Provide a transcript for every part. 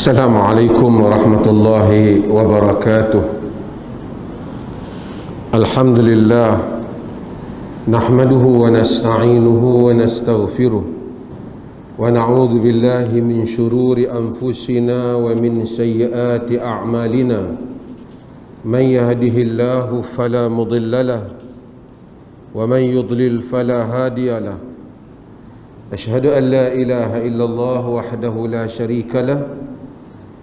السلام عليكم ورحمة الله وبركاته. الحمد لله نحمده ونستعينه ونستغفره ونعوذ بالله من شرور أنفسنا ومن سيئات أعمالنا. من يهده الله فلا مضل له ومن يضلل فلا هادي له. أشهد أن لا إله إلا الله وحده لا شريك له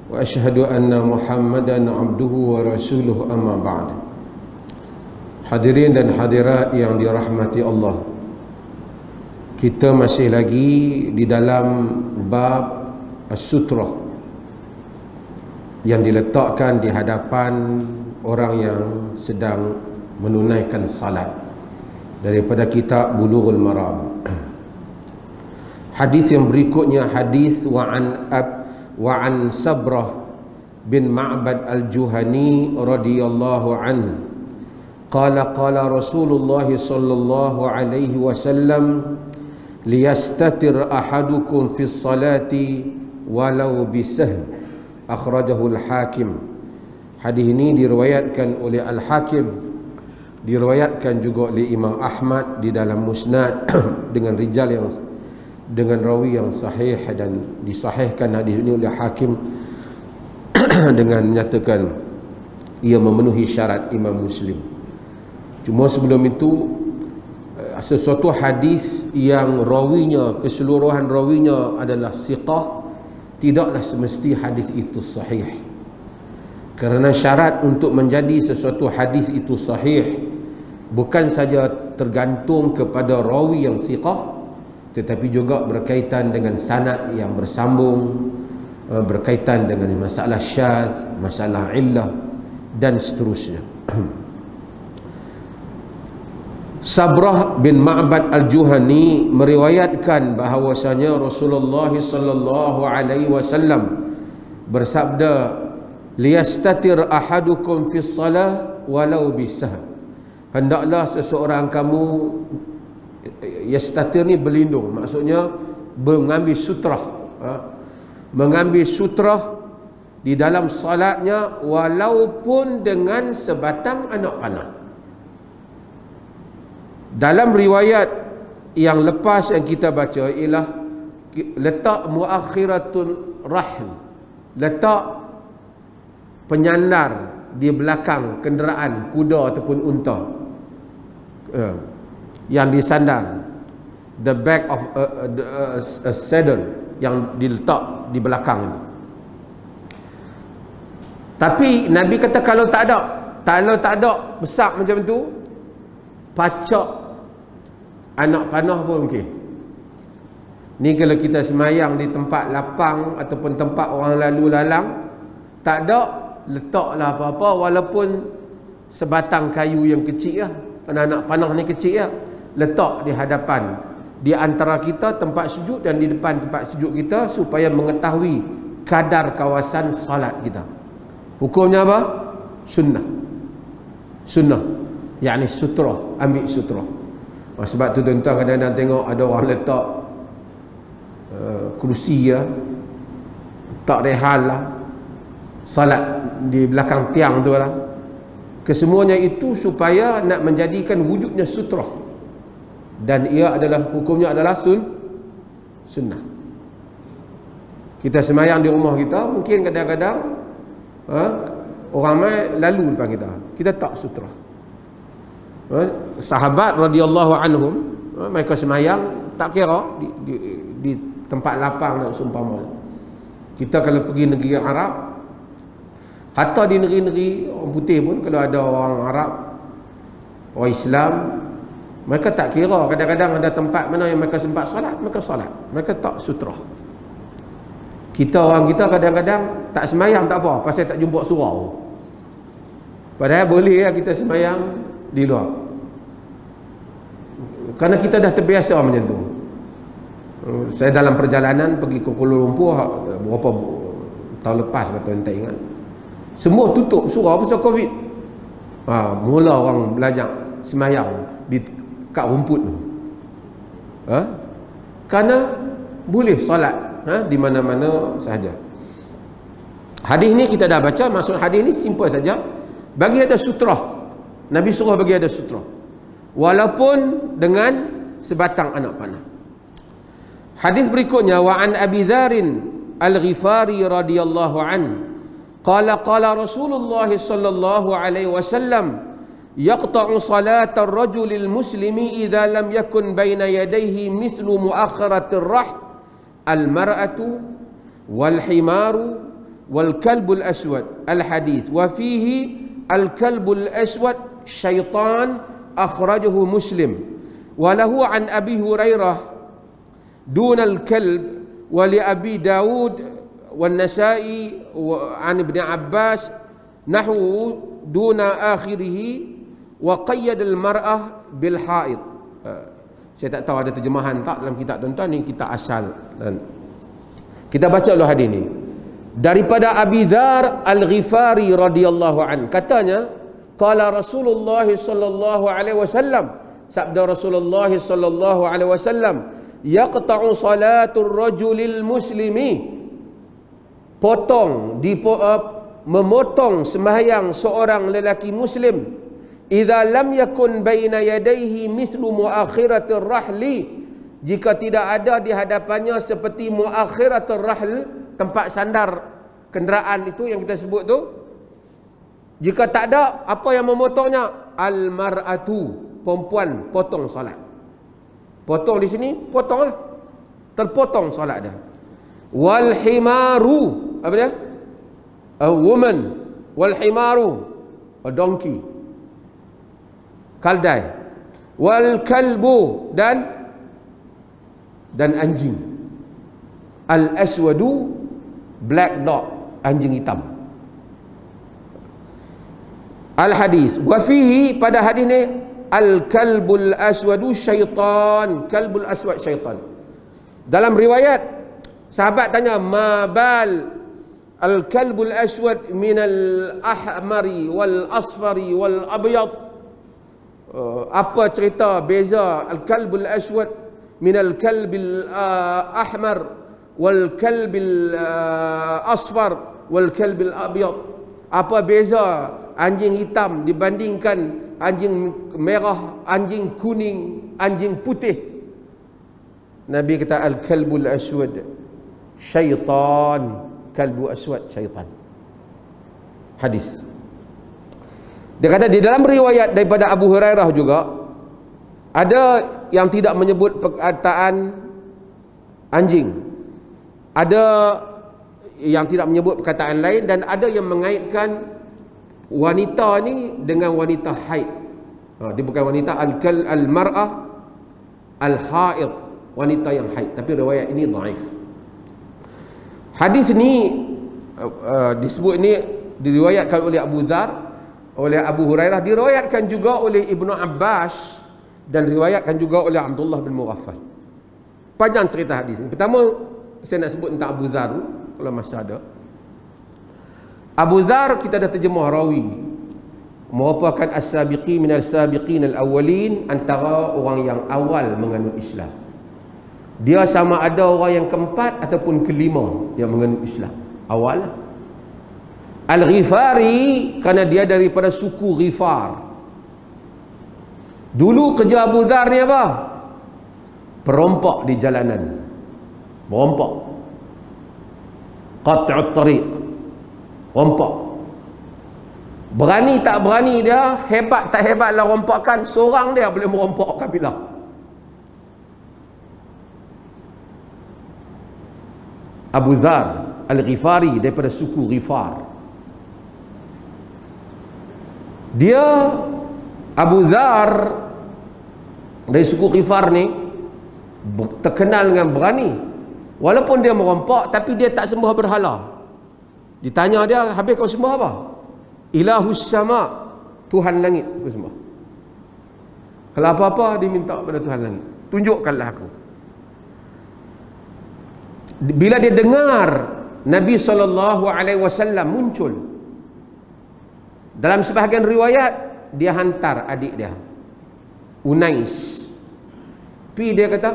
وأشهد أن محمدا عبده ورسوله. أما بعد. Hadirin dan hadirat yang dirahmati Allah, kita masih lagi di dalam bab as-sutrah yang diletakkan di hadapan orang yang sedang menunaikan salat, daripada kitab Bulughul Maram. Hadis yang berikutnya, hadis wa an Sabrah bin Ma'bad al-Juhani radhiyallahu anhu qala Rasulullah sallallahu alaihi wasallam liyastatir ahadukum fi salati walau bisahm, akhrajahu al-Hakim. Hadis ini diriwayatkan oleh Al-Hakim, diriwayatkan juga oleh Imam Ahmad di dalam Musnad dengan rawi yang sahih, dan disahihkan hadis ini oleh Hakim dengan menyatakan ia memenuhi syarat Imam Muslim. Cuma sebelum itu, sesuatu hadis yang rawinya, keseluruhan rawinya adalah siqah, tidaklah semesti hadis itu sahih. Kerana syarat untuk menjadi sesuatu hadis itu sahih bukan saja tergantung kepada rawi yang siqah, tetapi juga berkaitan dengan sanad yang bersambung, berkaitan dengan masalah syadz, masalah illah dan seterusnya. Sabrah bin Ma'bad al-Juhani meriwayatkan bahawasanya Rasulullah sallallahu alaihi wasallam bersabda, liyastatir ahadukum fi shalah walau bisahm. Hendaklah seseorang kamu, yastatir ni berlindung, maksudnya mengambil sutrah, mengambil sutrah di dalam salatnya walaupun dengan sebatang anak panah. Dalam riwayat yang lepas yang kita baca ialah letak muakhiratul rahl, letak penyandar di belakang kenderaan kuda ataupun unta yang disandar, the back of a saddle yang diletak di belakang itu. Tapi Nabi kata kalau tak ada besar macam tu, pacak anak panah pun okey. Ni kalau kita semayang di tempat lapang ataupun tempat orang lalu lalang, tak ada, letaklah apa-apa walaupun sebatang kayu yang kecil lah, anak panah ni kecil lah, letak di hadapan, di antara kita tempat sujud dan di depan tempat sujud kita, supaya mengetahui kadar kawasan salat kita. Hukumnya apa? Sunnah, yakni sutrah, ambil sutrah. Sebab tu tuan-tuan kadang-kadang tengok ada orang letak kerusi ya, tak rehal lah, salat di belakang tiang tu lah. Kesemuanya itu supaya nak menjadikan wujudnya sutrah, dan ia adalah, hukumnya adalah sunnah. Kita semayang di rumah kita, mungkin kadang-kadang orang ramai lalu depan kita tak sutrah. Sahabat radhiyallahu anhum, mereka semayang tak kira di tempat lapang dan seumpama. Kita kalau pergi negeri Arab, hatta di negeri-negeri orang putih pun, kalau ada orang Arab, orang Islam, mereka tak kira. Kadang-kadang ada tempat mana yang mereka sempat solat, mereka solat, mereka tak sutrah. Kita orang kita kadang-kadang tak semayang tak apa, pasal tak jumpa surau. Padahal boleh ya kita semayang di luar, kerana kita dah terbiasa macam tu. Saya dalam perjalanan pergi ke Kuala Lumpur berapa tahun lepas, tuan tak ingat, semua tutup surau pasal Covid. Mula orang belajar semayang di kat rumput tu, kerana boleh solat di mana-mana sahaja. Hadis ni kita dah baca, maksud hadis ni simple saja. Bagi ada sutrah. Nabi suruh bagi ada sutrah. Walaupun dengan sebatang anak panah. Hadis berikutnya, wa an Abi Dzarin Al-Ghifari radhiyallahu an qala Rasulullah sallallahu alaihi wasallam yaqta'u salata ar-rajul al-muslimi idza lam yakun baina yadayhi mithlu mu'akhkharati ar-rah al-mar'atu wal-himaru wal-kalbu al-aswad. Al-hadis wa fihi al-kalbu al-aswad syaitan akhrajahu Muslim wa lahu an Abi Hurairah dun al-kalb wa li Abi Dawud wal Nasa'i an Ibn Abbas nahwu duna akhirih wa qayyad al-mar'ah bil haid. Saya tak tahu ada terjemahan tak dalam kitab tuan-tuan ni, kita asal dan kita baca dulu hadis ni daripada Abi Dzar Al-Ghifari radhiyallahu an, katanya qala Rasulullah sallallahu alaihi wasallam, sabda Rasulullah sallallahu alaihi wasallam, yaqta'u salatul rajulil muslimi, potong memotong sembahyang seorang lelaki muslim, idza lam yakun baina yadayhi mithlu muakhiratir rahli, jika tidak ada di hadapannya seperti muakhiratur rahl, tempat sandar kenderaan itu yang kita sebut tu. Jika tak ada, apa yang memotongnya? Al-mar'atu, perempuan potong solat. Potong di sini, potong lah, terpotong solat dia. Wal-himaru, apa dia? A woman. Wal-himaru, a donkey, kaldai. Wal-kalbu, dan anjing. Al-aswadu, black dog, anjing hitam. Al-hadis wa fihi, pada hadis ni, al-kalbul aswadu syaitan, kalbul aswad syaitan. Dalam riwayat sahabat tanya, ma bal al-kalbul aswad min al-ahmari wal asfari wal abyad, apa cerita beza al-kalbul aswad min al-kalbil ahmar wal kalbil asfar wal kalbil abyad, apa beza anjing hitam dibandingkan anjing merah, anjing kuning, anjing putih? Nabi kata al-kalbul aswad syaitan, kalbu aswad syaitan. Hadis. Dia kata di dalam riwayat daripada Abu Hurairah juga ada yang tidak menyebut perkataan anjing, ada yang tidak menyebut perkataan lain, dan ada yang mengaitkan wanita ni dengan wanita haid. Dia bukan wanita al-mar'ah al-haid, wanita yang haid, tapi riwayat ini dhaif. Hadis ni disebut ni diriwayatkan oleh Abu Dzar, oleh Abu Hurairah, diriwayatkan juga oleh Ibnu Abbas, dan diriwayatkan juga oleh Abdullah bin Mughaffal. Panjang cerita hadis ni. Pertama saya nak sebut tentang Abu Dzar kalau masa ada. Abu Dzar kita dah terjemah rawi, merupakan as-sabiqi minal sabiqin al-awwalin, antara orang yang awal menganut Islam. Dia sama ada orang yang keempat ataupun kelima yang menganut Islam. Awal lah. Al-Ghifari kerana dia daripada suku Ghifar. Dulu kerja Abu Dzar ni apa? Perompak di jalanan. Merompak. Qat'ut tariq. Rompak. Berani tak berani dia, hebat tak hebat lah rompakan, seorang dia boleh merompak kabilah. Abu Dzar Al-Ghifari daripada suku Ghifar. Dia Abu Dzar dari suku Ghifar ni terkenal dengan berani. Walaupun dia merompak, tapi dia tak sembah berhala. Ditanya dia, habis kau sembah apa? Ilahus sama, Tuhan langit aku sembah. Kalau apa-apa diminta pada Tuhan langit, tunjukkanlah aku. Bila dia dengar Nabi SAW muncul, dalam sebahagian riwayat dia hantar adik dia Unais, pergi, dia kata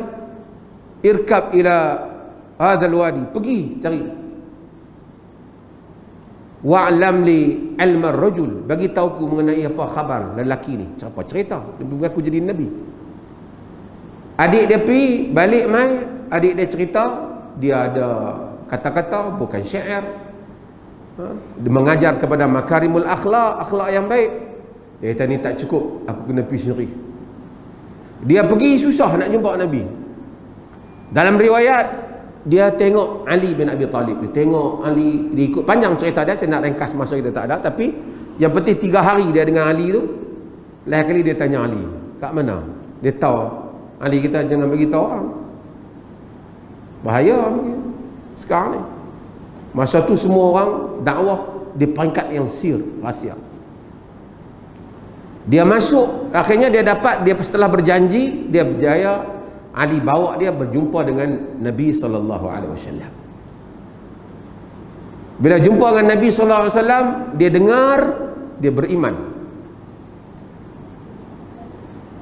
irkab ila hadzal wadi, pergi cari. wa'lam li ilma rajul, bagi tahuku mengenai apa khabar lelaki ni. Siapa cerita dia mengaku jadi nabi. Adik dia pergi balik mai, adik dia cerita dia ada kata-kata bukan syair, dia mengajar kepada makarimul akhlak, akhlak yang baik. Dia kata ni tak cukup, aku kena pergi sendiri. Dia pergi susah nak jumpa Nabi. Dalam riwayat dia tengok Ali bin Abi Talib, dia tengok Ali, dia ikut panjang cerita dia, saya nak ringkas masa kita tak ada, tapi yang penting 3 hari dia dengan Ali tu. Lain kali dia tanya Ali, kat mana? Dia tahu. Ali kita jangan bagi tahu orang. Bahaya sekarang ni. Masa tu semua orang dakwah di peringkat yang sir, rahsia. Dia masuk, akhirnya dia dapat, dia setelah berjanji, dia berjaya, Ali bawa dia berjumpa dengan Nabi SAW. Bila jumpa dengan Nabi SAW, dia dengar, dia beriman.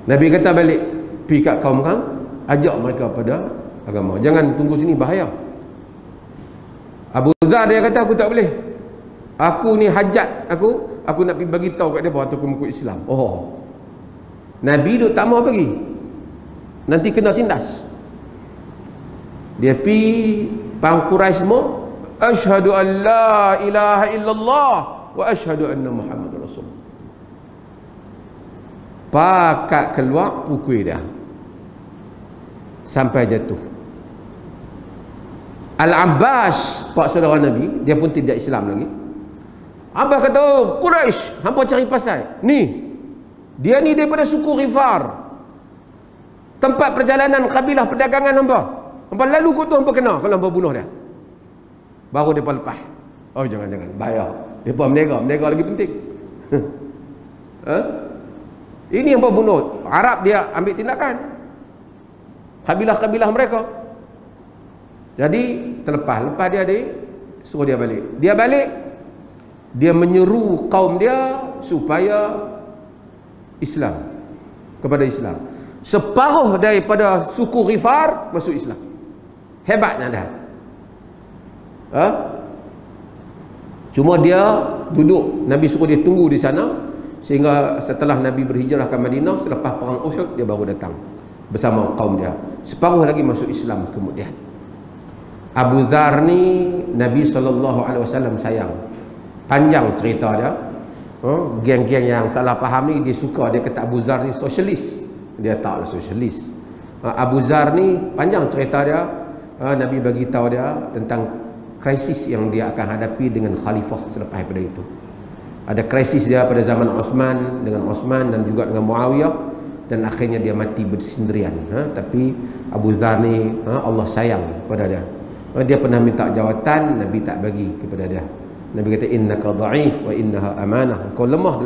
Nabi kata balik, pergi kat kaum kang, ajak mereka pada agama. Jangan tunggu sini, bahaya. Abu Dzar dia kata, aku tak boleh. Aku ni hajat, aku nak pergi bagi tahu kat dia bahawa aku mengikut Islam. Oh. Nabi duk tak mau pergi. Nanti kena tindas. Dia pergi pang Quraisy semua, asyhadu an la ilaha illallah wa asyhadu anna Muhammadar Rasulullah. Pakat keluar pukul dia sampai jatuh. Al-Abbas, pak saudara Nabi, dia pun tidak Islam lagi. Abbas kata, oh, Quraisy, hampa cari pasal ni, dia ni daripada suku Ghifar, tempat perjalanan kabilah perdagangan hampa lalu kot tu hampa kena, kalau hampa bunuh dia baru dia lepas. Oh jangan bayar, dia pun menega lagi penting. Ini hampa bunuh Arab, dia ambil tindakan kabilah-kabilah mereka. Jadi lepas dia suruh dia balik, dia menyeru kaum dia supaya Islam, kepada Islam. Separuh daripada suku Ghifar masuk Islam. Hebatnya dah. Cuma dia duduk, Nabi suruh dia tunggu di sana, sehingga setelah Nabi berhijrah ke Madinah, selepas perang Uhud, dia baru datang bersama kaum dia. Separuh lagi masuk Islam kemudian. Abu Dzar ni Nabi SAW sayang. Panjang cerita dia. Geng-geng yang salah faham ni, dia suka, dia kata Abu Dzar ni sosialis. Dia taklah sosialis. Abu Dzar ni panjang cerita dia. Nabi bagi tahu dia tentang krisis yang dia akan hadapi dengan khalifah selepas daripada itu. Ada krisis dia pada zaman Osman, dengan Osman dan juga dengan Muawiyah, dan akhirnya dia mati bersendirian. Tapi Abu Dzar ni Allah sayang pada dia. Dia pernah minta jawatan, Nabi tak bagi kepada dia. Nabi kata innaka dhaif wa innaha amanah. Kau lemah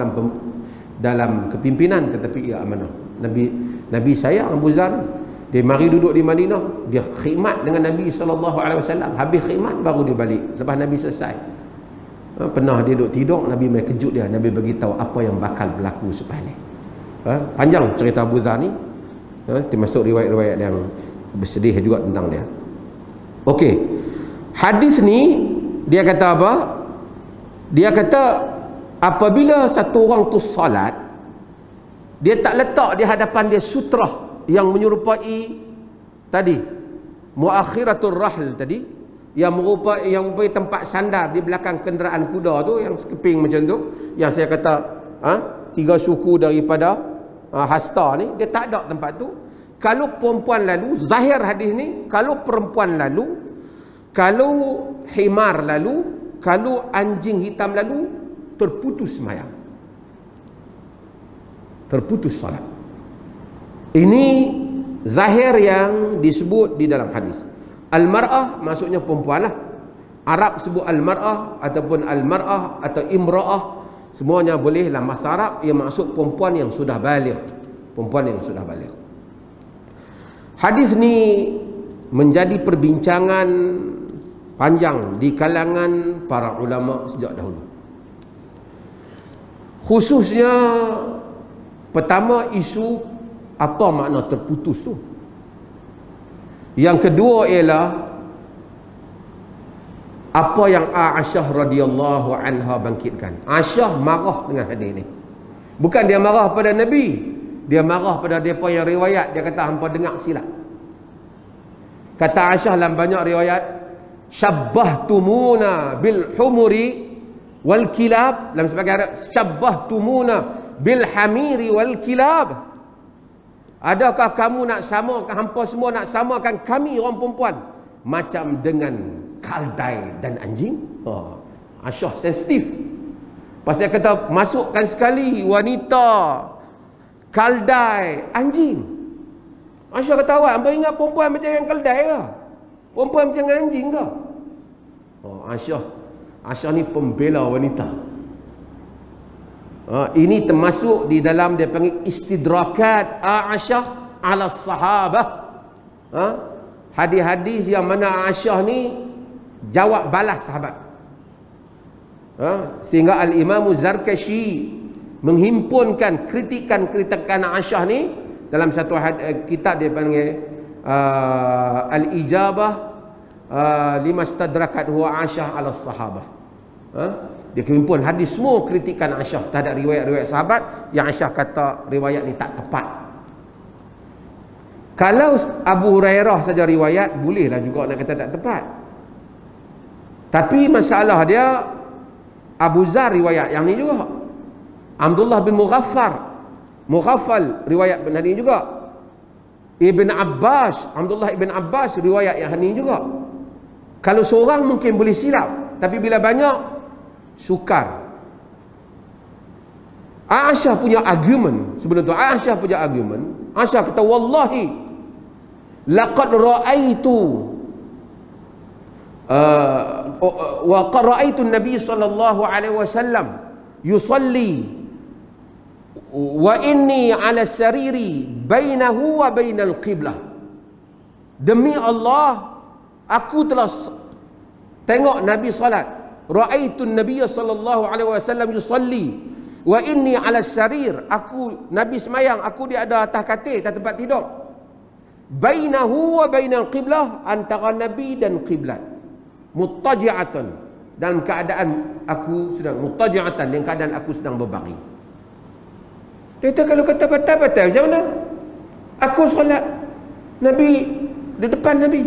dalam kepimpinan, tetapi ia amanah. Nabi sayang Abu Dzar. Dia mari duduk di Madinah, dia khidmat dengan Nabi SAW. Habis khidmat baru dia balik selepas Nabi selesai. Pernah dia duduk tidur, Nabi mai kejut dia. Nabi bagi tahu apa yang bakal berlaku selepas ni. Panjang cerita Abu Dzar ni. Termasuk riwayat-riwayat yang bersedih juga tentang dia. Okey. Hadis ni dia kata apa? Dia kata apabila satu orang tu salat, dia tak letak di hadapan dia sutrah yang menyerupai tadi muakhiratul rahl tadi, yang merupai tempat sandar di belakang kenderaan kuda tu, yang sekeping macam tu, yang saya kata 3 suku daripada hasta ni, dia tak ada tempat tu. Kalau perempuan lalu, zahir hadis ni, kalau perempuan lalu, kalau himar lalu, kalau anjing hitam lalu, terputus sembahyang, terputus salat. Ini zahir yang disebut di dalam hadis. Al-mar'ah maksudnya perempuan lah. Arab sebut al-mar'ah ataupun al-mar'ah atau imra'ah, semuanya boleh dalam bahasa Arab. Ia maksud perempuan yang sudah baligh, perempuan yang sudah baligh. Hadis ni menjadi perbincangan panjang di kalangan para ulama sejak dahulu. Khususnya pertama, isu apa makna terputus tu. Yang kedua ialah apa yang Aisyah radhiyallahu anha bangkitkan. Aisyah marah dengan hadis ni. Bukan dia marah pada Nabi, dia marah pada depa yang riwayat. Dia kata hampa dengar silap. Kata Aisyah dalam banyak riwayat, syabbahtumuna bil humuri wal kilab. Dalam sebagian ada syabbahtumuna bil hamiri wal kilab. Adakah kamu nak samakan, hampa semua nak samakan kami orang perempuan macam dengan kaldai dan anjing? Aisyah sensitif. Pasal kata masukkan sekali wanita, kaldai, anjing. Aisyah kata, awak hampa ingat perempuan macam yang kaldai ke? Perempuan macam anjing ke? Aisyah ni pembela wanita. Ini termasuk di dalam dia panggil istidrakat Aisyah ala sahabah. Hadis-hadis yang mana Aisyah ni jawab balas sahabat. Sehingga Al-Imam Zarkashi menghimpunkan kritikan-kritikan Aisyah ni dalam satu kitab dia panggil Al-Ijabah lima stadrakat huwa Aisyah ala sahabah. Dia himpun hadis semua kritikan Aisyah terhadap riwayat-riwayat sahabat yang Aisyah kata riwayat ni tak tepat. Kalau Abu Hurairah saja riwayat, bolehlah juga nak kata tak tepat. Tapi masalah dia Abu Zar riwayat yang ni juga. Abdullah bin Mughaffal riwayat yang ni juga. Abdullah ibn Abbas riwayat yang ni juga. Kalau seorang mungkin boleh silap, tapi bila banyak sukar. Aisyah punya argument sebelum tu. Aisyah kata, wallahi laqad ra'aitu wa qad ra'aitu an-nabiy sallallahu alaihi wasallam yusalli wa inni 'ala sariri bainahu wa bainal qiblah. Demi Allah, aku telah tengok Nabi salat. Ra'aitu an-nabiy sallallahu alaihi wasallam yusalli wa inni 'ala sarir. Aku Nabi semayang, aku di atas katil, atas tempat tidur. Bainahu wa bainal qiblah, antara Nabi dan qiblat. Muttaji'atan, dalam keadaan aku sedang muttaji'atan, dalam keadaan aku sedang berbaring. Dia kata kalau kata patah-patah macam mana? Aku solat, Nabi di depan Nabi.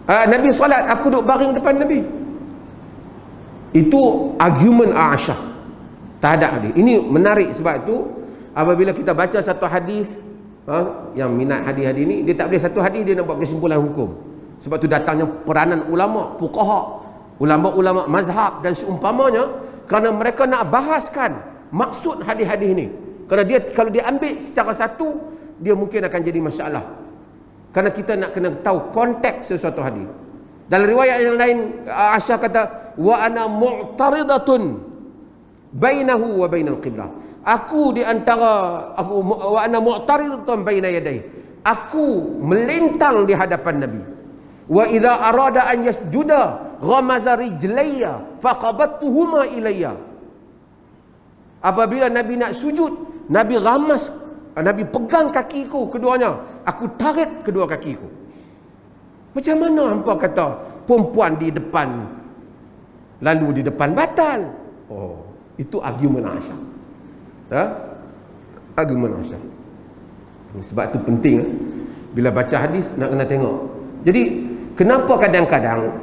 Nabi solat, aku duduk baring depan Nabi. Itu argument Aisyah terhadap hadis. Ini menarik sebab itu apabila kita baca satu hadis, yang minat hadis-hadis ni, dia tak boleh satu hadis dia nak buat kesimpulan hukum. Sebab tu datangnya peranan ulama, fuqaha, ulama-ulama mazhab dan seumpamanya, kerana mereka nak bahaskan maksud hadis-hadis ni. Kerana dia kalau dia ambil secara satu, dia mungkin akan jadi masalah. Kerana kita nak kena tahu konteks sesuatu hadis. Dalam riwayat yang lain, Aisyah kata, wa ana mu'taridatun bainahu wa bainal qiblah. Aku di antara aku wa ana mu'taridatun baina yadayhi. Aku melintang di hadapan Nabi. Wa idza arada an yasjuda ghamaza rijlayya faqabattuhuma ilayya. Apabila Nabi nak sujud, Nabi ramas, Nabi pegang kakiku keduanya, aku tarik kedua kakiku. Macam mana hampa kata perempuan di depan lalu di depan batal? Itu argumen Aisyah. Argumen Aisyah. Sebab itu penting bila baca hadis nak kena tengok. Jadi kenapa kadang-kadang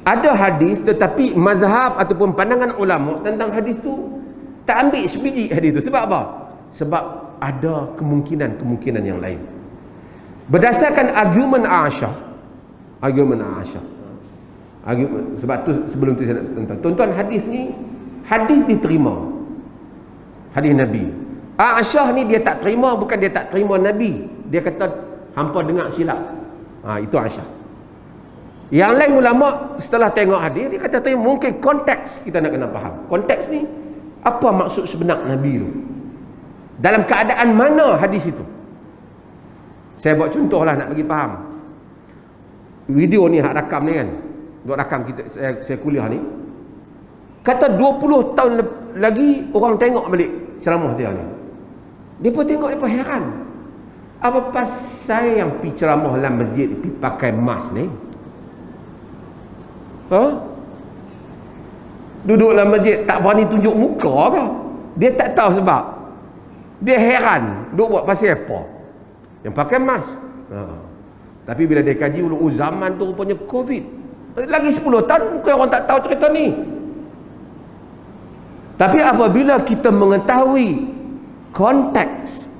ada hadis tetapi mazhab ataupun pandangan ulama tentang hadis tu tak ambil sebiji hadis tu. Sebab apa? Sebab ada kemungkinan-kemungkinan yang lain. Berdasarkan argumen Aisyah, sebab tu sebelum tu saya nak tonton. Tuan-tuan, hadis ni hadis diterima. Hadis Nabi. Aisyah ni dia tak terima, bukan dia tak terima Nabi. Dia kata hampa dengar silap. Itu Aisyah. Yang lain ulama setelah tengok hadis dia kata mungkin konteks kita nak kena faham. Konteks ni apa maksud sebenar Nabi tu? Dalam keadaan mana hadis itu? Saya buat contoh lah nak bagi faham. Video ni hak rakam ni kan. Buat rakam kita saya kuliah ni. Kata 20 tahun lagi orang tengok balik ceramah saya ni. Depa tengok depa heran. Apa pasal yang pi ceramah dalam masjid pi pakai mask ni? Duduk dalam masjid tak berani tunjuk muka ke? Dia tak tahu sebab. Dia heran, duk buat pasal apa? Yang pakai mask. Tapi bila dia kaji zaman tu rupanya Covid. Lagi 10 tahun mungkin orang tak tahu cerita ni. Tapi apabila kita mengetahui konteks,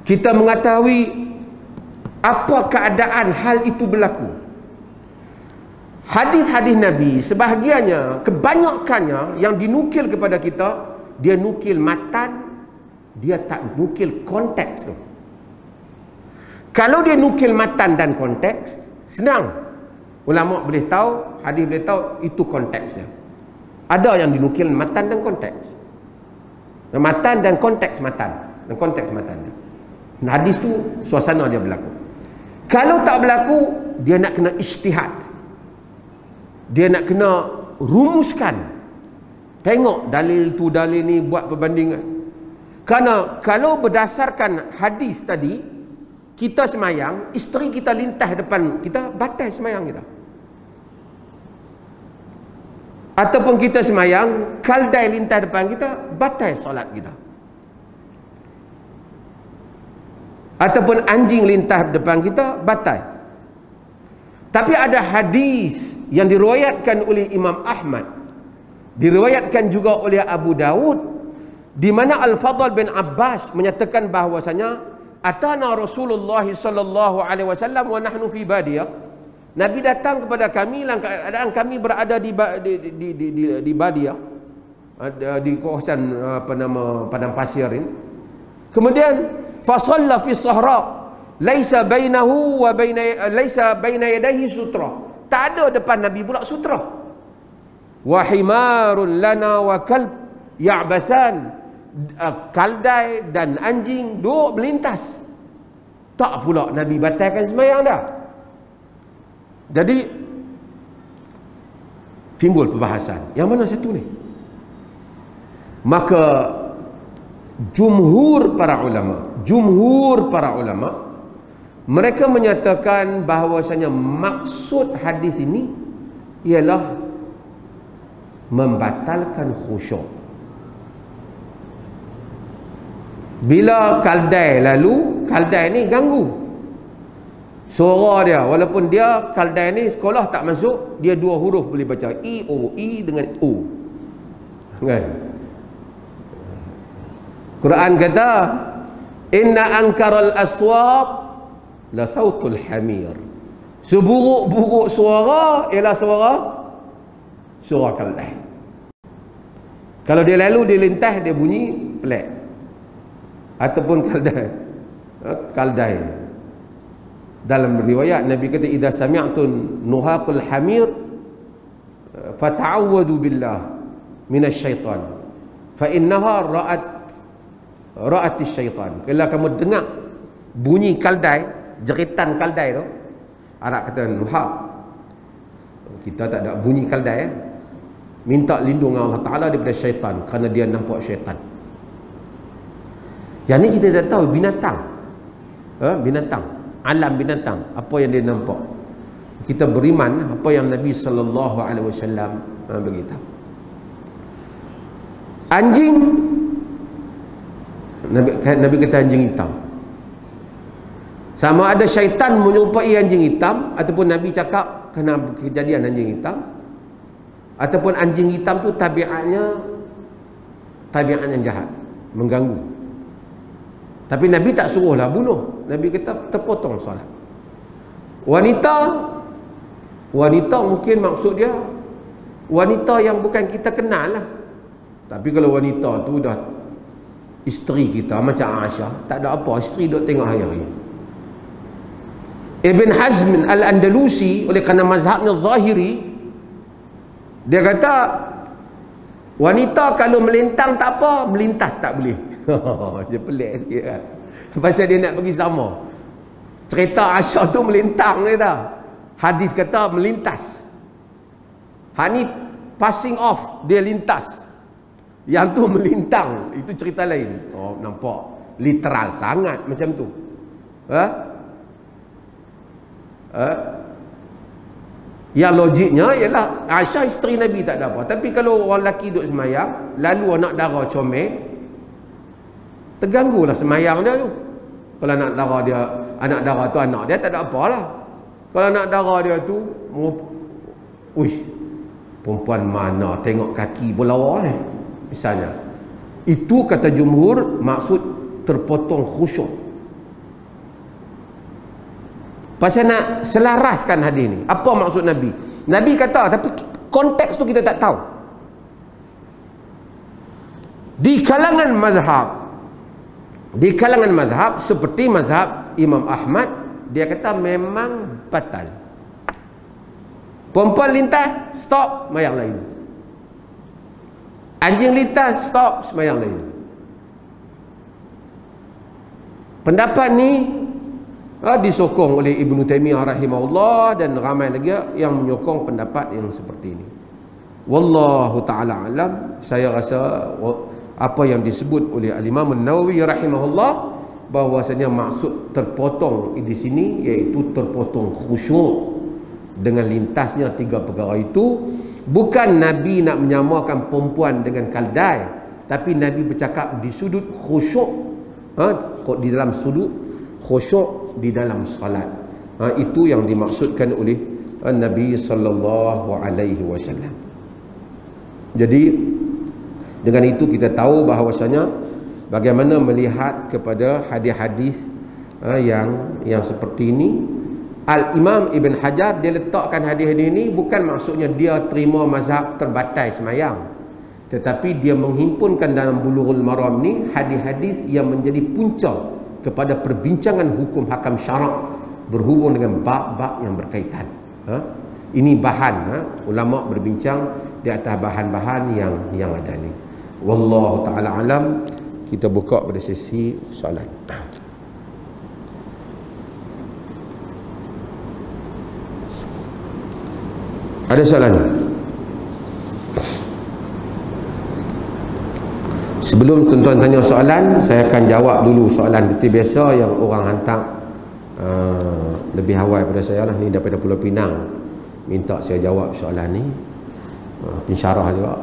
kita mengetahui apa keadaan hal itu berlaku. Hadis-hadis Nabi sebahagiannya, kebanyakannya yang dinukil kepada kita, dia nukil matan, dia tak nukil konteks tu. Kalau dia nukil matan dan konteks, senang. Ulama boleh tahu, hadis boleh tahu itu konteksnya. Ada yang dinukil matan dan konteks. Matan dan konteks matan. Dan konteks matan. Hadis tu suasana dia berlaku. Kalau tak berlaku, dia nak kena ijtihad. Dia nak kena rumuskan. Tengok dalil tu, dalil ni, buat perbandingan. Kerana kalau berdasarkan hadis tadi, kita semayang, isteri kita lintas depan kita, batal semayang kita. Ataupun kita semayang, kaldai lintas depan kita, batal solat kita. Ataupun anjing lintas depan kita, batal. Tapi ada hadis yang diriwayatkan oleh Imam Ahmad, diriwayatkan juga oleh Abu Dawud, di mana Al-Fadl bin Abbas menyatakan bahawasanya atana Rasulullah sallallahu alaihi wasallam wa nahnu fi badiyah. Nabi datang kepada kami dalam keadaan kami berada di Badiah, di kawasan padang pasir ini. Kemudian fasalla fi sahra laisa bainahu wa laisa baina yadayhi sutra. Tak ada depan Nabi pula sutra. Wa himarun lana wa kalb ya'bathan. Kaldai dan anjing duk melintas. Tak pula Nabi batalkan sembahyang dah. Jadi timbul perbahasan, yang mana satu ni? Maka jumhur para ulama mereka menyatakan bahawasanya maksud hadis ini ialah membatalkan khusyuk. Bila kaldai lalu, kaldai ni ganggu suara dia, walaupun dia kaldai ni sekolah tak masuk, dia dua huruf boleh baca, I O, I dengan O, kan? Quran kata inna ankaral aswat la sautul hamir. Seburuk-buruk suara ialah suara kaldai. Kalau dia lalu, dia lintas, dia bunyi pelik. Ataupun kaldai. Dalam riwayat Nabi kata idza sami'tun nuhaqul hamir fata'awwadhu billah minasyaitan fa innaha ra'at syaitan. Kalau kamu dengar bunyi kaldai, jeritan kaldai tu, Arab kata nuhaq, kita tak ada bunyi kaldai, minta lindung Allah Ta'ala daripada syaitan, kerana dia nampak syaitan. Yang ni kita tak tahu binatang, binatang, alam binatang, apa yang dia nampak. Kita beriman apa yang Nabi sallallahu alaihi wasallam beritahu. Anjing, Nabi kata anjing hitam. Sama ada syaitan menyerupai anjing hitam, ataupun Nabi cakap kena kejadian anjing hitam, ataupun anjing hitam tu tabiatnya yang jahat, mengganggu. Tapi Nabi tak suruhlah bunuh. Nabi kata terpotong solat. Wanita mungkin maksud dia wanita yang bukan kita kenal lah. Tapi kalau wanita tu dah isteri kita, macam Aisyah, tak ada apa, isteri duk tengok hari-hari. Ibn Hazm Al-Andalusi, oleh kerana mazhabnya Zahiri, dia kata wanita kalau melintang tak apa, melintas tak boleh. Dia pelik sikit kan. Pasal dia nak pergi sama. Cerita Aisyah tu melintang dia dah. Hadis kata melintas. Hak ni passing off, dia lintas. Yang tu melintang, itu cerita lain. Oh, nampak literal sangat macam tu. Yang logiknya ialah Aisyah isteri Nabi tak ada apa. Tapi kalau orang lelaki duduk semayang, lalu anak dara comel, terganggulah semayang dia tu. Kalau anak dara tu anak dia tak ada apalah. Kalau anak dara dia tu, uish, perempuan mana tengok kaki berlawa ni, misalnya. Itu kata jumhur maksud terpotong khusyuk. Pasal nak selaraskan hadis ni. Apa maksud Nabi? Nabi kata, tapi konteks tu kita tak tahu. Di kalangan mazhab seperti mazhab Imam Ahmad, dia kata memang batal. Perempuan lintas, stop, sembahyang lain. Anjing lintas, stop, sembahyang lain. Pendapat ni disokong oleh Ibnu Taimiyah rahimahullah dan ramai lagi yang menyokong pendapat yang seperti ini. Wallahu ta'ala alam. Saya rasa apa yang disebut oleh Al-Imam An-Nawawi rahimahullah, bahwasanya maksud terpotong di sini iaitu terpotong khusyuk dengan lintasnya tiga perkara itu. Bukan Nabi nak menyamakan perempuan dengan kaldai, tapi Nabi bercakap di sudut khusyuk, di dalam sudut khusyuk di dalam salat. Itu yang dimaksudkan oleh Nabi sallallahu alaihi wasallam. Jadi dengan itu kita tahu bahawasanya bagaimana melihat kepada hadis-hadis yang seperti ini. Al-Imam Ibn Hajar dia letakkan hadis-hadis ini bukan maksudnya dia terima mazhab terbatai semayang, tetapi dia menghimpunkan dalam Bulughul Maram ni hadis-hadis yang menjadi punca kepada perbincangan hukum hakam syarak berhubung dengan bab-bab yang berkaitan. Ini bahan ulama berbincang di atas bahan-bahan yang ada ni. Wallahu ta'ala alam. Kita buka pada sesi soalan. Ada soalan? Sebelum tuan-tuan tanya soalan, saya akan jawab dulu soalan seperti biasa yang orang hantar lebih awal pada saya lah, ni daripada Pulau Pinang, minta saya jawab soalan ni. Pensyarah juga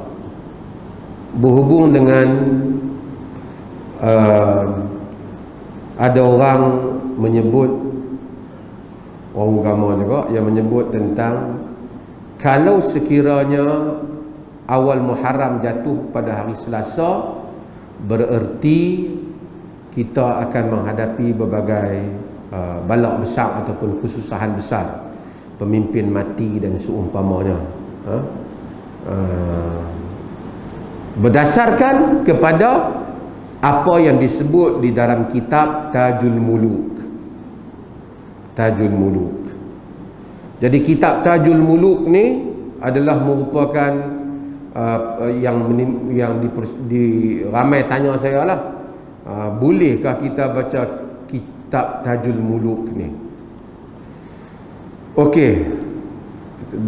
berhubung dengan ada orang menyebut, orang agama juga yang menyebut tentang kalau sekiranya awal Muharram jatuh pada hari Selasa, bererti kita akan menghadapi berbagai balak besar ataupun kesusahan besar, pemimpin mati dan seumpamanya. Berdasarkan kepada apa yang disebut di dalam kitab Tajul Muluk. Tajul Muluk. Jadi kitab Tajul Muluk ni adalah merupakan yang ramai tanya saya lah, bolehkah kita baca kitab Tajul Muluk ni? Okey,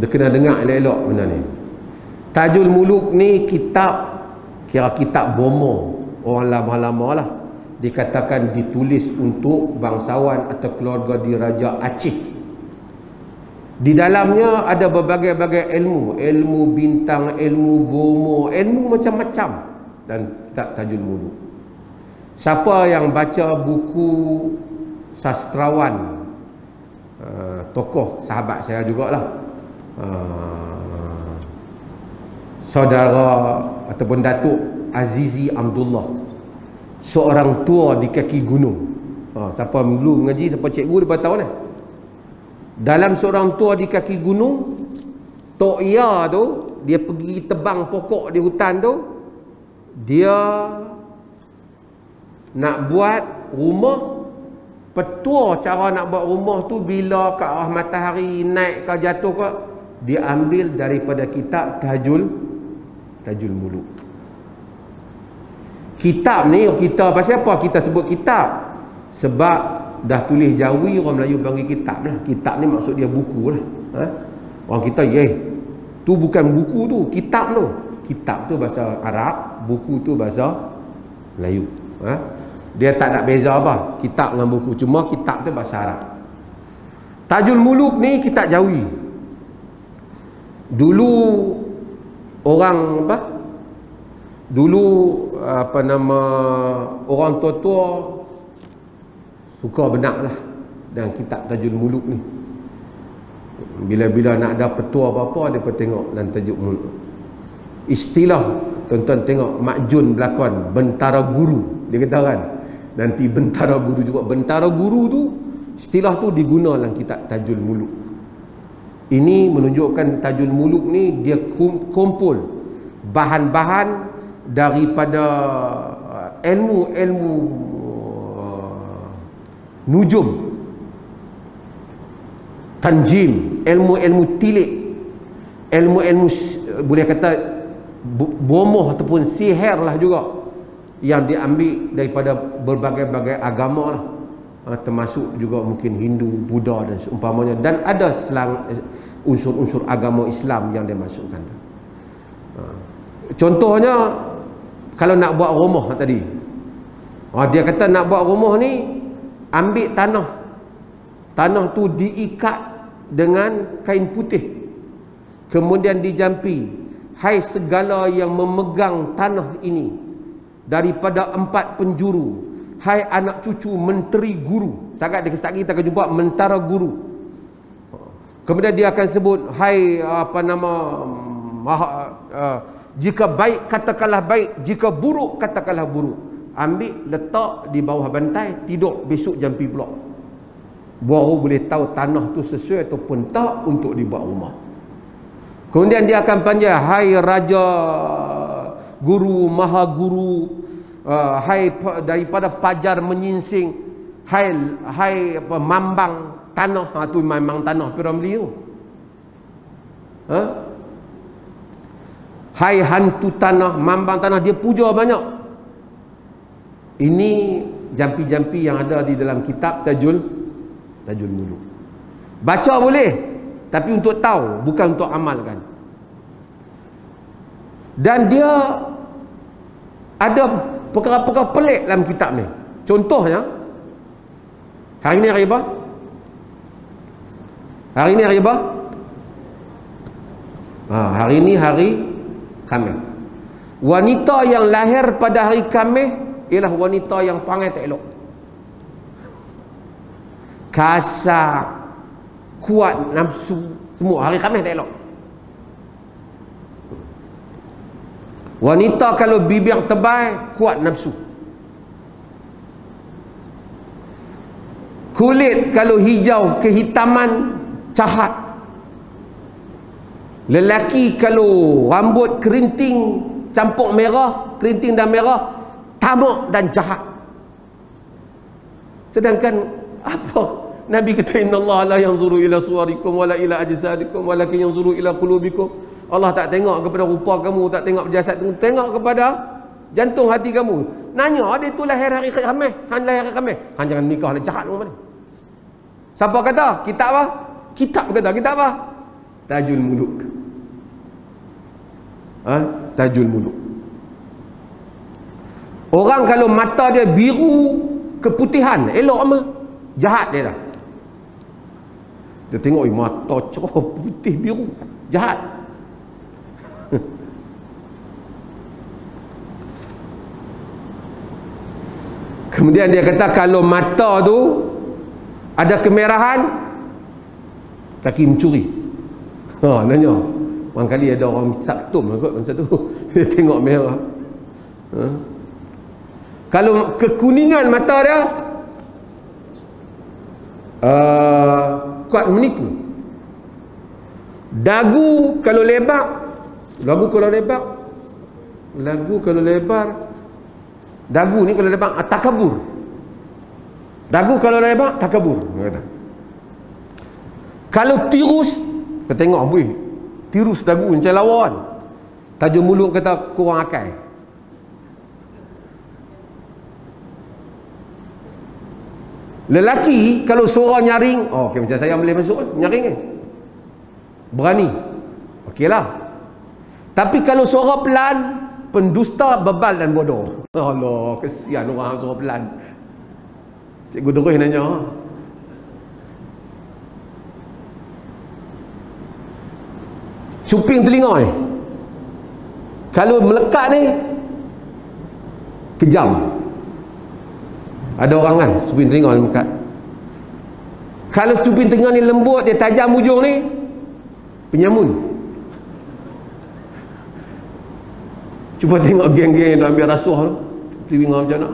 kena dengar elok-elok benda ni. Tajul Muluk ni kitab, kira kitab bomo orang lama-lama lah, dikatakan ditulis untuk bangsawan atau keluarga diraja Aceh. Di dalamnya ada berbagai-bagai ilmu, ilmu bintang, ilmu bomo, ilmu macam-macam, dan kitab Tajul Muluk. Siapa yang baca buku sastrawan, tokoh sahabat saya jugalah, saudara ataupun Datuk Azizi Abdullah, seorang tua di kaki gunung. Siapa dulu mengaji, siapa cikgu dia tahu ni. Dalam seorang tua di kaki gunung, Tok Ya tu, dia pergi tebang pokok di hutan tu, dia nak buat rumah. Petua cara nak buat rumah tu bila ke arah matahari naik ke jatuh ke, dia ambil daripada kitab Tajul Muluk. Kitab ni, kita pasal apa kita sebut kitab? Sebab dah tulis Jawi, orang Melayu panggil kitab lah. Kitab ni maksud dia buku lah. Orang kita, tu bukan buku tu, kitab tu. Kitab tu bahasa Arab, buku tu bahasa Melayu. Dia tak nak beza apa, kitab dengan buku, cuma kitab tu bahasa Arab. Tajul Muluk ni kitab Jawi. Dulu orang apa? Dulu apa nama, orang tua-tua suka benaklah dan kitab Tajul Muluk ni. Bila-bila nak ada petua apa-apa, dia tengok dan Tajul Muluk. Istilah tuan-tuan tengok Mak Jun berlakon bentara guru, dia kata kan, nanti bentara guru juga. Bentara guru tu, istilah tu diguna dalam kitab Tajul Muluk. Ini menunjukkan Tajul Muluk ni dia kumpul bahan-bahan daripada ilmu-ilmu nujum, tanjim, ilmu-ilmu tilik, ilmu-ilmu boleh kata bomoh ataupun sihir lah juga, yang diambil daripada berbagai-bagai agama lah, termasuk juga mungkin Hindu, Buddha dan seumpamanya, dan ada unsur-unsur agama Islam yang dia masukkan. Contohnya kalau nak buat rumah tadi, dia kata nak buat rumah ni, ambil tanah tu diikat dengan kain putih, kemudian dijampi, hai segala yang memegang tanah ini daripada 4 penjuru, hai anak cucu menteri guru. Sangat kita akan jumpa mentara guru. Kemudian dia akan sebut, hai apa nama, jika baik katakanlah baik, jika buruk katakanlah buruk. Ambil letak di bawah bantai, tidur, besok jampi pula. Baru boleh tahu tanah tu sesuai ataupun tak untuk dibuat rumah. Kemudian dia akan panggil, hai raja guru, maha guru, hai daripada pajar menyingsing, hai apa, mambang tanah. Tu mambang tanah Piramli tu. Hai hantu tanah, mambang tanah, dia puja banyak. Ini jampi-jampi yang ada di dalam kitab Tajul Muluk. Baca boleh, tapi untuk tahu, bukan untuk amalkan. Dan dia ada perkara-perkara pelik dalam kitab ni. Contohnya, hari ni hari apa? Hari ni hari apa? Hari ni hari Khamis. Wanita yang lahir pada hari Khamis ialah wanita yang perangai tak elok, kasar, kuat nafsu, semua. Hari Khamis tak elok. Wanita kalau bibir tebal, kuat nafsu. Kulit kalau hijau kehitaman, cahat. Lelaki kalau rambut kerinting campur merah, kerinting dan merah, tamak dan jahat. Sedangkan apa Nabi kata, innallaha la yanzuru ila suwarikum wala ila ajsadikum walakin yanzuru ila qulubikum. Allah tak tengok kepada rupa kamu, tak tengok jasad kamu, tengok kepada jantung hati kamu. Nanya, dia tu lahir hari Khamis, hang lahir hari Khamis, hang jangan nikah nak jahat mana? Siapa kata? Kitab apa? Kitab kata, kitab apa? Tajul Muluk. Tajul Muluk. Orang kalau mata dia biru keputihan, elok apa? Jahat dia dah. Dia tengok mata cerah putih biru, jahat. Kemudian dia kata kalau mata tu ada kemerahan, kaki mencuri. Nanya. Orang kali ada orang saktum kot masa tu. Dia tengok merah. Kalau kekuningan mata dia, kuat menipu. Dagu kalau lebar, dagu kalau lebar, dagu ni kalau lebar, takabur. Dagu kalau lebar, takabur. Kalau tirus, kau tengok boy, tirus dagu macam lawan. Tajul Muluk kata kurang akal. Lelaki kalau suara nyaring, okey, macam saya boleh masuk nyaring kan, berani, okeylah. Tapi kalau suara pelan, pendusta, bebal dan bodoh. Allah, kesian orang suara pelan. Cikgu Durih nanya, cuping telinga ni. Kalau melekat ni kejam. Ada orang kan cuping telinga ni melekat. Kalau cuping telinga ni lembut, dia tajam ujung ni, penyamun. Cuba tengok geng-geng yang ambil rasuah tu, telinga macam mana.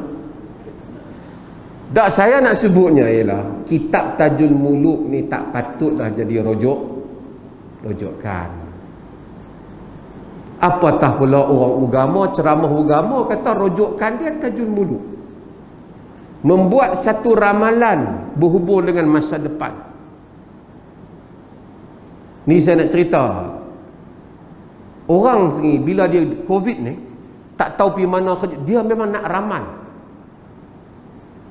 Tak, saya nak sebutnya ialah kitab Tajul Muluk ni tak patutlah jadi rujukan. Apatah pula orang agama, ceramah agama kata rujukan dia Tajul Muluk. Membuat satu ramalan berhubung dengan masa depan. Ni saya nak cerita. Orang ni bila dia COVID ni tak tahu pergi mana kerja, dia memang nak ramal.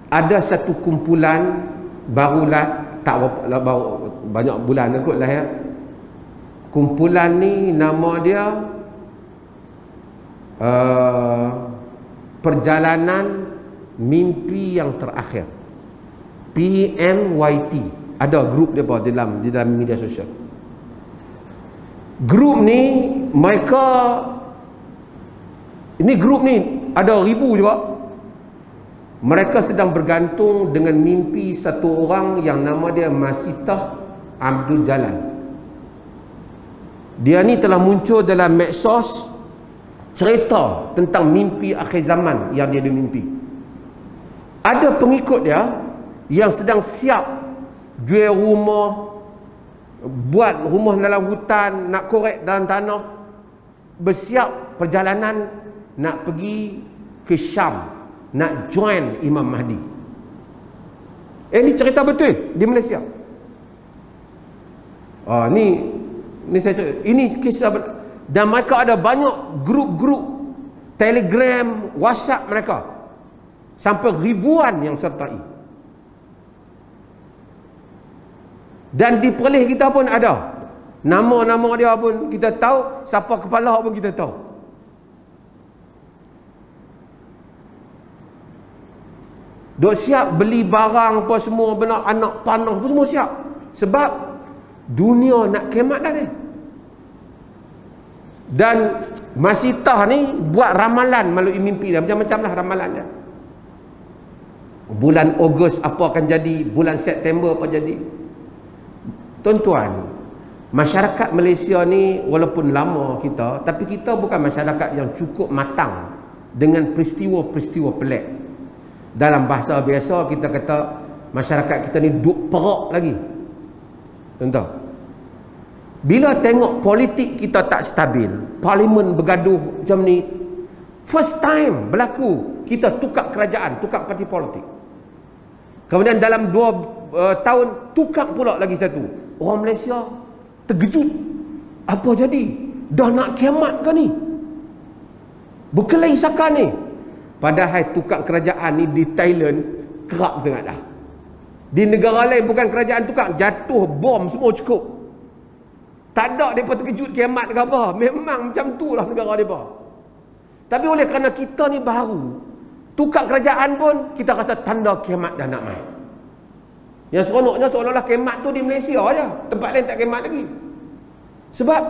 Ada satu kumpulan barulah, tak baru banyak bulan kot lahir. Kumpulan ni nama dia Perjalanan Mimpi Yang Terakhir, PMYT. Ada grup dia dalam media sosial. Grup ni mereka, ini grup ni ada ribu juga. Mereka sedang bergantung dengan mimpi satu orang yang nama dia Masitah Abdul Jalal. Dia ni telah muncul dalam medsos cerita tentang mimpi akhir zaman yang dia mimpi. Ada pengikut dia yang sedang siap jual rumah, buat rumah dalam hutan, nak korek dalam tanah, bersiap perjalanan nak pergi ke Syam, nak join Imam Mahdi. Ini cerita betul di Malaysia. Ni saya cerita. Ini kisah dan mereka ada banyak grup-grup Telegram, WhatsApp mereka. Sampai ribuan yang sertai. Dan di Perlis kita pun ada. Nama-nama dia pun kita tahu, siapa kepala pun kita tahu. Dok siap beli barang apa semua, benar anak panah pun semua siap. Sebab dunia nak kiamat dah ni. Dan Masitah ni buat ramalan melalui mimpi dia. Macam-macam lah ramalan dia. Bulan Ogos apa akan jadi, bulan September apa jadi. Tuan-tuan, masyarakat Malaysia ni walaupun lama kita, tapi kita bukan masyarakat yang cukup matang dengan peristiwa-peristiwa pelik. Dalam bahasa biasa kita kata masyarakat kita ni duk perak lagi. Contoh, bila tengok politik kita tak stabil, parlimen bergaduh macam ni, first time berlaku kita tukar kerajaan, tukar parti politik. Kemudian dalam 2 tahun tukar pula lagi satu. Orang Malaysia terkejut. Apa jadi? Dah nak kiamat ke ni? Berkelahi saka ni. Padahal tukar kerajaan ni di Thailand kerap sangat dah. Di negara lain bukan kerajaan tukar, jatuh bom semua cukup. Tak ada mereka terkejut kiamat ke apa. Memang macam tu lah negara mereka. Tapi oleh kerana kita ni baru, tukar kerajaan pun kita rasa tanda kiamat dah nak main. Yang seronoknya seolah-olah kiamat tu di Malaysia aja, tempat lain tak kiamat lagi. Sebab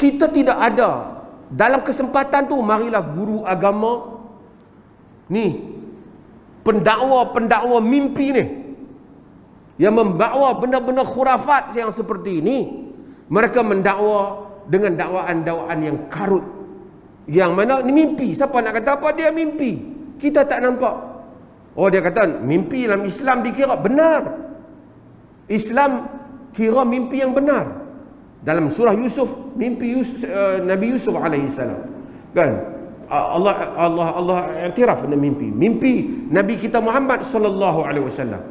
kita tidak ada. Dalam kesempatan tu marilah guru agama ni, pendakwa-pendakwa mimpi ni, yang membawa benda-benda khurafat yang seperti ini, mereka mendakwa dengan dakwaan-dakwaan yang karut, yang mana ni mimpi. Siapa nak kata apa? Dia mimpi, kita tak nampak. Oh, dia kata mimpi dalam Islam dikira benar. Islam kira mimpi yang benar. Dalam surah Yusuf, mimpi Nabi Yusuf alaihissalam, kan? Allah iktiraf dengan mimpi. Mimpi Nabi kita Muhammad sallallahu alaihi wasallam.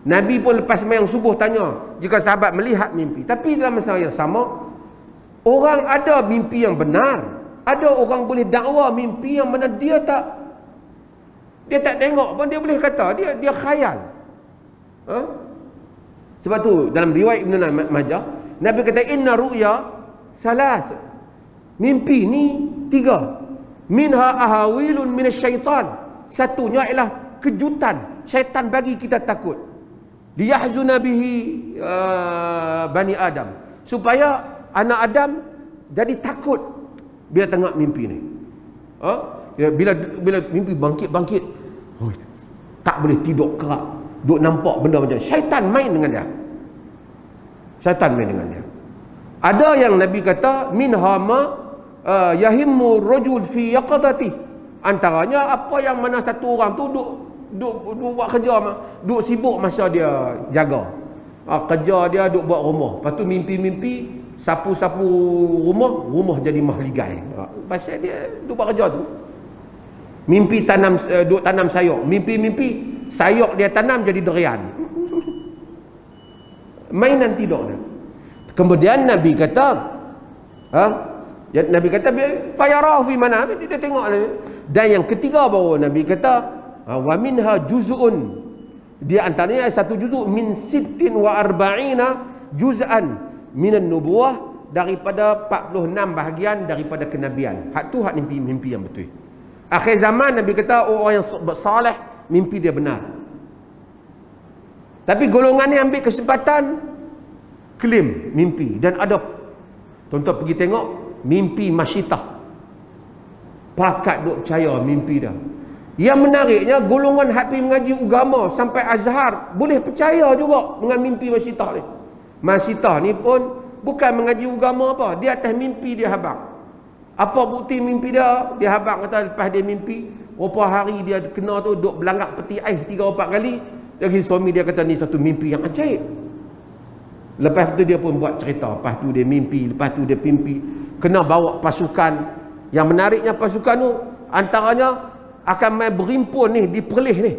Nabi pun lepas sembahyang subuh tanya jika sahabat melihat mimpi. Tapi dalam masa yang sama, orang ada mimpi yang benar, ada orang boleh dakwa mimpi yang mana dia tak tengok pun dia boleh kata dia khayal. Sebab tu dalam riwayat Ibn Majah, Nabi kata inna ru'ya salas. Mimpi ni 3. Minha ahawilun minasyaitan. Satunya ialah kejutan syaitan bagi kita takut. Liyahzuna bihi bani Adam, supaya anak Adam jadi takut bila tengok mimpi ni. Bila mimpi bangkit, tak boleh tidur kerak, duk nampak benda macam syaitan main dengan dia. Ada yang Nabi kata minha ma yahimmu rajul fi yaqadati. Antaranya apa yang mana satu orang tu duk buat kerja, duk sibuk masa dia jaga. Kerja dia duk buat rumah. Lepas tu mimpi-mimpi sapu-sapu rumah jadi mahligai. Pasal dia duk buat kerja tu. Mimpi duk tanam sayur. Mimpi sayur dia tanam jadi durian. Mainan tidur ni. Kemudian Nabi kata, Nabi kata fayarahu fi manam, dia tengok ni. Dan yang ketiga baru Nabi kata wa minha juz'un, dia antaranya satu juzuk min 46 juz'an minan nubuwah, daripada 46 bahagian daripada kenabian. Hak tu hak mimpi yang betul. Akhir zaman Nabi kata orang yang saleh mimpi dia benar. Tapi golongan ni ambil kesempatan klaim mimpi, dan ada tuan-tuan pergi tengok mimpi masyitah, pakat duk percaya mimpi dah. Yang menariknya golongan hati mengaji agama sampai Azhar boleh percaya juga dengan mimpi masyitah ni. Masyitah ni pun bukan mengaji agama apa, dia atas mimpi dia habaq. Apa bukti mimpi dia? Dia habaq kata lepas dia mimpi, berapa hari dia kena tu duk belangak peti air 3-4 kali. Lagi suami dia kata ni satu mimpi yang ajaib. Lepas tu dia pun buat cerita, lepas tu dia mimpi, kena bawa pasukan. Yang menariknya pasukan tu antaranya akan main berimpun ni di Perlis ni.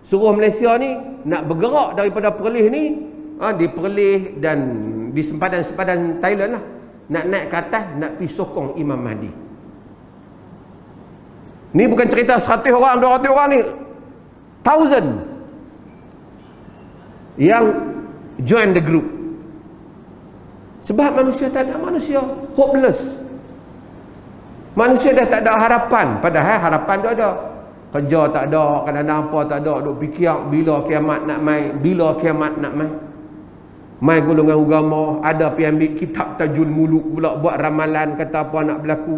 Suruh Malaysia ni nak bergerak daripada Perlis ni, di Perlis dan di sempadan-sempadan Thailand lah, nak naik ke atas, nak pergi sokong Imam Mahdi. Ni bukan cerita 100 orang, 200 orang ni, thousands yang join the group. Sebab manusia tak ada, manusia hopeless. Manusia dah tak ada harapan. Padahal harapan tu ada. Kerja tak ada, kadang-kadang apa tak ada, duk fikir bila kiamat nak mai, mai golongan agama, ada pergi ambil kitab Tajul Muluk pula buat ramalan kata apa nak berlaku.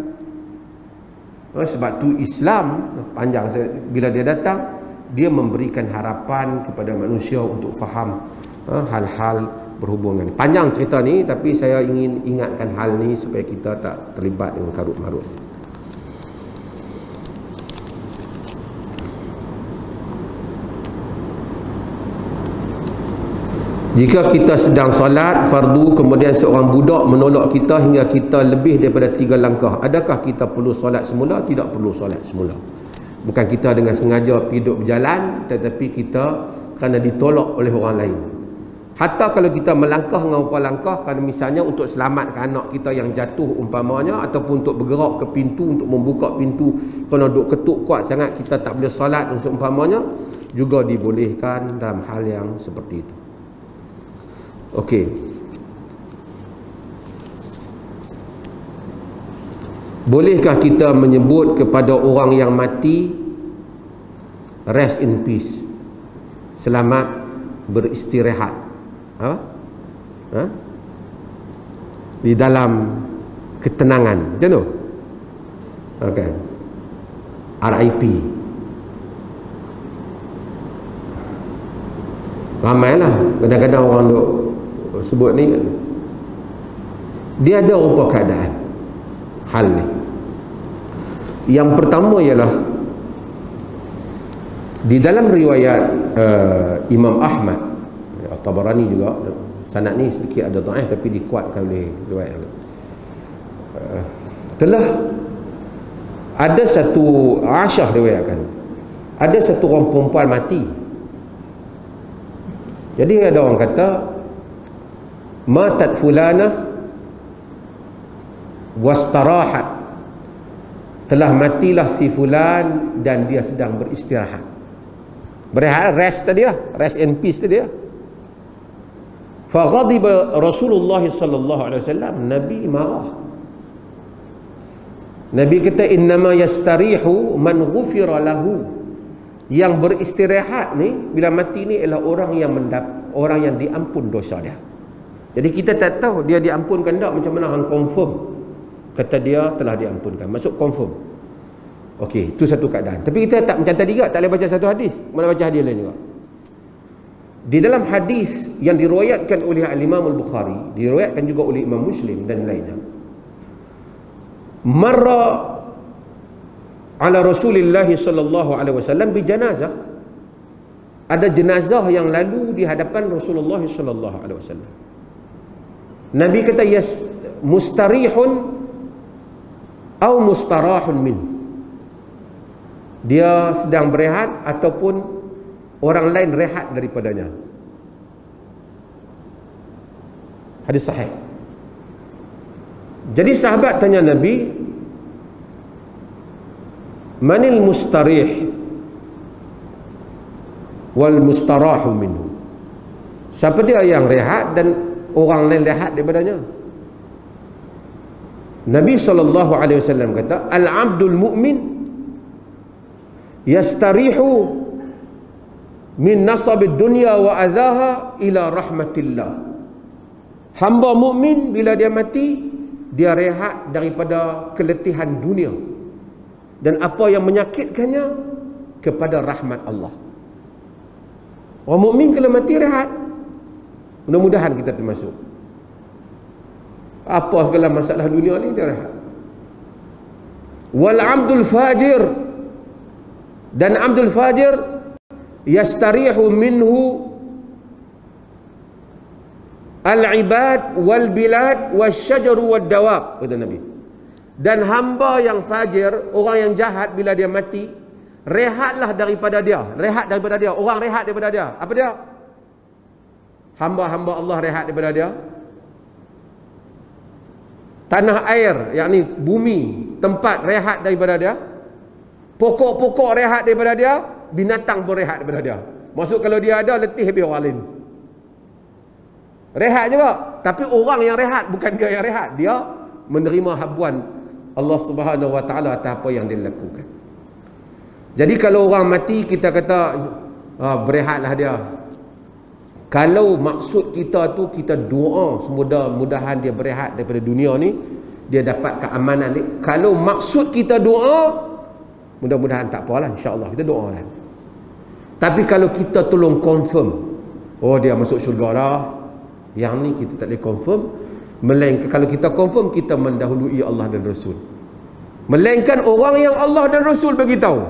Sebab tu Islam panjang, bila dia datang, dia memberikan harapan kepada manusia untuk faham hal-hal berhubungan ni. Panjang cerita ni, tapi saya ingin ingatkan hal ni supaya kita tak terlibat dengan karut-marut. Jika kita sedang solat fardu, kemudian seorang budak menolak kita hingga kita lebih daripada 3 langkah, adakah kita perlu solat semula? Tidak perlu solat semula. Bukan kita dengan sengaja hidup berjalan, tetapi kita kerana ditolak oleh orang lain. Hatta kalau kita melangkah dengan upah langkah, kerana misalnya untuk selamatkan anak kita yang jatuh umpamanya, ataupun untuk bergerak ke pintu, untuk membuka pintu, kerana duk ketuk kuat sangat kita tak boleh solat umpamanya, juga dibolehkan dalam hal yang seperti itu. Okey. Bolehkah kita menyebut kepada orang yang mati rest in peace, selamat beristirahat, di dalam ketenangan, macam tu? Okay. RIP. Ramailah kadang-kadang orang duk sebut ni, dia ada rupa keadaan hal ni. Yang pertama ialah di dalam riwayat Imam Ahmad, Tabarani juga, sanad ni sedikit ada dhaif tapi dikuatkan oleh riwayat telah ada satu Aisyah riwayatkan, ada satu orang perempuan mati. Jadi ada orang kata matat fulanah wastarahat, telah matilah si fulan dan dia sedang beristirahat. Berehat, rest tadi lah, rest in peace tadi lah. Faghadiba Rasulullah sallallahu alaihi wasallam, Nabi marah. Nabi kata innama yastarihu man ghufira lahu. Yang beristirahat ni bila mati ni ialah orang yang diampun dosa dia. Jadi kita tak tahu dia diampunkan tak, macam mana hang confirm kata dia telah diampunkan. Maksud confirm. Okey, itu satu keadaan. Tapi kita tak macam tadi juga, tak boleh baca satu hadis, mana baca hadis lain juga. Di dalam hadis yang diriwayatkan oleh Al-Imam Al-Bukhari, diriwayatkan juga oleh Imam Muslim dan lainnya, marra ala Rasulillah sallallahu alaihi wasallam bi janazah. Ada jenazah yang lalu di hadapan Rasulullah sallallahu alaihi wasallam. Nabi kata mustarihun atau mustarahun min. Dia sedang berehat ataupun orang lain rehat daripadanya. Hadis sahih. Jadi sahabat tanya Nabi, manil mustarih wal mustarahu minhu? Siapa dia yang rehat dan orang lain rehat daripadanya? Nabi SAW kata, al-abdul mu'min yastarihu min nasabid dunya wa adhaha ila rahmatillah. Hamba mukmin bila dia mati, dia rehat daripada keletihan dunia dan apa yang menyakitkannya kepada rahmat Allah. Orang mukmin kalau mati rehat. Mudah-mudahan kita termasuk. Apa segala masalah dunia ni dia rehat. Wal abdul fajir, dan abdul fajir yastarihu minhu al-ibad wal bilad wasyajaru wad dawab, kata Nabi. Dan hamba yang fajir, orang yang jahat, bila dia mati, rehatlah daripada dia. Rehat daripada dia. Orang rehat daripada dia. Apa dia? Hamba-hamba Allah rehat daripada dia. Tanah air, yakni bumi, tempat rehat daripada dia. Pokok-pokok rehat daripada dia. Binatang pun rehat daripada dia. Maksud kalau dia ada, letih habis orang lain. Rehat juga. Tapi orang yang rehat, bukan dia yang rehat. Dia menerima habuan Allah Subhanahu Wa Taala atas apa yang dia lakukan. Jadi kalau orang mati, kita kata berehatlah dia. Kalau maksud kita tu, kita doa semudah-mudahan dia berehat daripada dunia ni, dia dapat keamanan ni. Kalau maksud kita doa, mudah-mudahan tak apalah, insya-Allah kita doa lah. Tapi kalau kita tolong confirm, oh dia masuk syurga dah, yang ni kita tak boleh confirm. Melainkan kalau kita confirm, kita mendahului Allah dan Rasul. Melainkan orang yang Allah dan Rasul bagi tahu,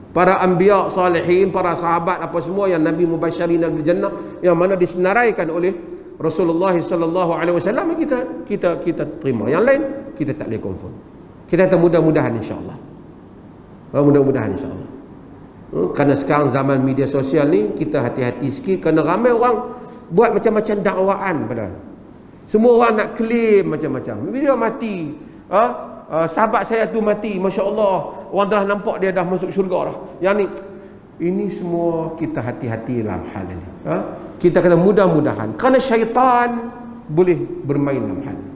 para anbiya salihin, para sahabat apa semua yang Nabi mubasyirin bil jannah, yang mana disenaraikan oleh Rasulullah sallallahu alaihi wasallam, kita terima. Yang lain kita tak boleh confirm. Kita kata mudah-mudahan insya-Allah. Mudah-mudahan insya-Allah. Kerana sekarang zaman media sosial ni, kita hati-hati sikit kerana ramai orang buat macam-macam dakwaan padahal. Semua orang nak claim macam-macam. Dia mati, sahabat saya tu mati, masya-Allah, orang dah nampak dia dah masuk syurga dah. Yang ni, ini semua kita hati-hati dalam hal ini. Kita kata mudah-mudahan, kerana syaitan boleh bermain dalam hal ini.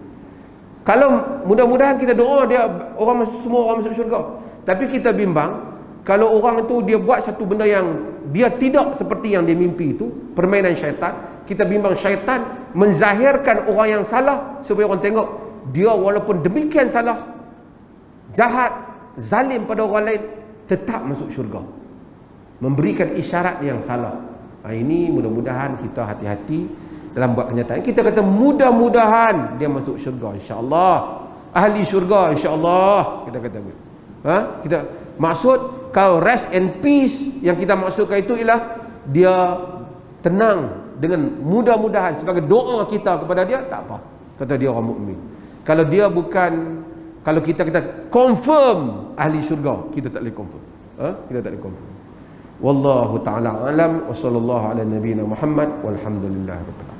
Kalau mudah-mudahan kita doa dia semua orang masuk syurga. Tapi kita bimbang kalau orang itu dia buat satu benda yang dia tidak seperti yang dia mimpi itu, permainan syaitan. Kita bimbang syaitan menzahirkan orang yang salah supaya orang tengok dia walaupun demikian salah, jahat, zalim pada orang lain, tetap masuk syurga. Memberikan isyarat yang salah. Ini mudah-mudahan kita hati-hati dalam buat kenyataan. Kita kata mudah-mudahan dia masuk syurga, insya-Allah. Ahli syurga, insya-Allah. Kita kata kita maksud kalau rest and peace yang kita maksudkan itu ialah dia tenang dengan mudah-mudahan sebagai doa kita kepada dia, tak apa. Kata dia orang mukmin. Kalau dia bukan, kalau kita confirm ahli syurga, kita tak boleh confirm. Kita tak boleh confirm. Wallahu ta'ala alam wa sallallahu ala nabiyyina Muhammad walhamdulillah rabbil alamin.